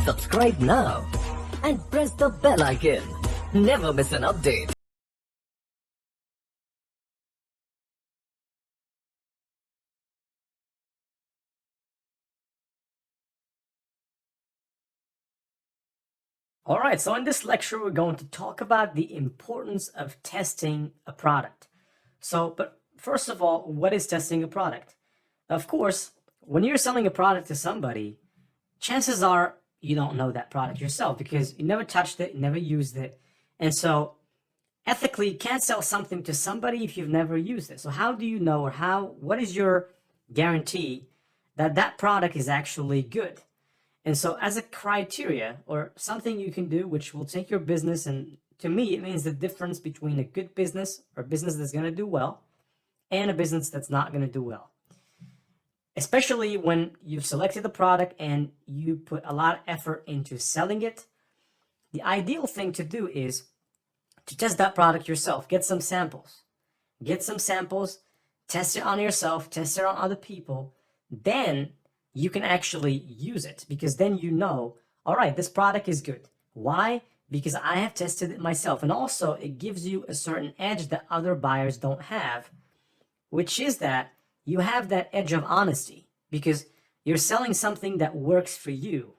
Subscribe now and press the bell icon. Never miss an update. Alright, so in this lecture we're going to talk about the importance of testing a product. But first of all, what is testing a product? Of course, when you're selling a product to somebody, chances are you don't know that product yourself because you never touched it, you never used it. And so ethically, you can't sell something to somebody if you've never used it. So how do you know, or what is your guarantee that that product is actually good? And so as a criteria or something you can do, which will take your business, and to me, it means the difference between a good business or a business that's going to do well and a business that's not going to do well. Especially when you've selected the product and you put a lot of effort into selling it. The ideal thing to do is to test that product yourself. Get some samples. Test it on yourself, test it on other people. Then you can actually use it, because then you know, all right, this product is good. Why? Because I have tested it myself. And also it gives you a certain edge that other buyers don't have, which is that you have that edge of honesty, because you're selling something that works for you.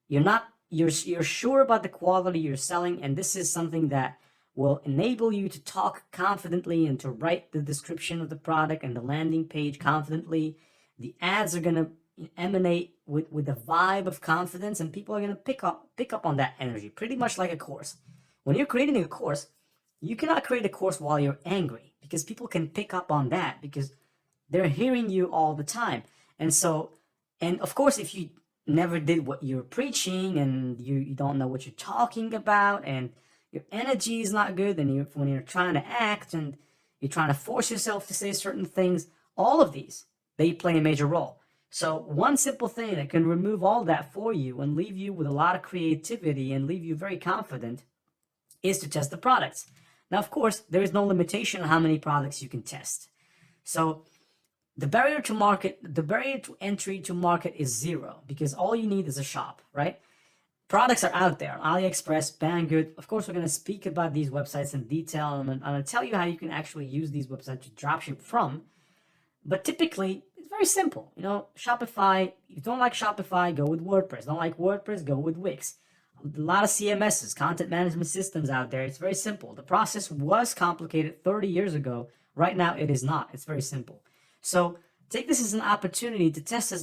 You're sure about the quality you're selling, and this is something that will enable you to talk confidently and to write the description of the product and the landing page confidently. The ads are going to emanate with a vibe of confidence, and people are going to pick up on that energy, pretty much like a course. When you're creating a course, you cannot create a course while you're angry, because people can pick up on that because they're hearing you all the time. And of course, if you never did what you're preaching and you don't know what you're talking about and your energy is not good, and when you're trying to act and you're trying to force yourself to say certain things, all of these, they play a major role. So one simple thing that can remove all that for you and leave you with a lot of creativity and leave you very confident is to test the products. Now, of course, there is no limitation on how many products you can test. So the barrier to entry to market is zero, because all you need is a shop, right? Products are out there, AliExpress, Banggood. Of course, we're going to speak about these websites in detail, and I'm going to tell you how you can actually use these websites to dropship from. But typically, it's very simple. Shopify, if you don't like Shopify, go with WordPress. Don't like WordPress, go with Wix. A lot of CMSs, content management systems out there. It's very simple. The process was complicated 30 years ago. Right now, it is not. It's very simple. So take this as an opportunity to test as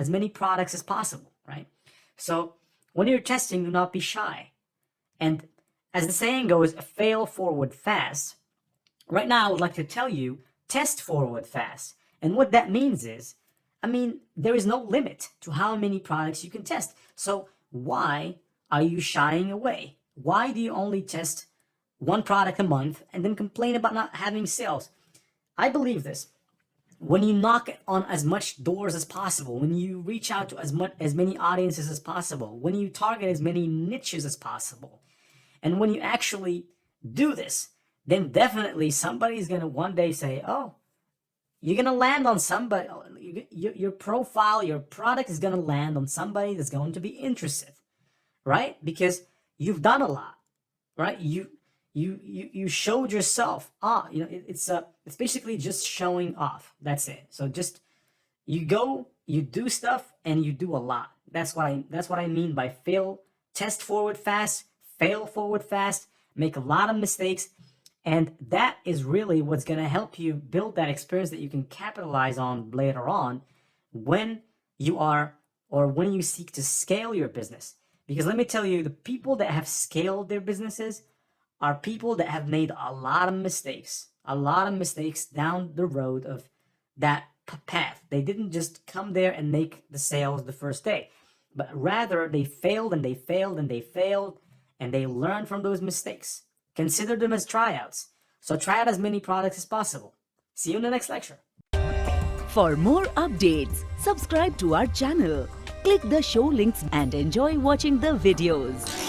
many products as possible, right? So when you're testing, do not be shy. And as the saying goes, fail forward fast. Right now, I would like to tell you, test forward fast. And what that means is, there is no limit to how many products you can test. So why are you shying away? Why do you only test one product a month and then complain about not having sales? I believe this. When you knock on as much doors as possible, when you reach out to as many audiences as possible, when you target as many niches as possible, and when you actually do this, then definitely somebody's going to one day say, oh, you're going to land on somebody, your profile, your product is going to land on somebody that's going to be interested, right? Because you've done a lot, right? You showed yourself. It's basically just showing off. That's it. So just you go, you do stuff, and you do a lot. That's what I mean by test forward fast, fail forward fast, make a lot of mistakes. And that is really what's going to help you build that experience that you can capitalize on later on when you seek to scale your business. Because let me tell you, the people that have scaled their businesses are people that have made a lot of mistakes down the road of that path. They didn't just come there and make the sales the first day, but rather they failed and they failed and they failed, and they learned from those mistakes. Consider them as tryouts. So try out as many products as possible. See you in the next lecture. For more updates, subscribe to our channel, click the show links and enjoy watching the videos.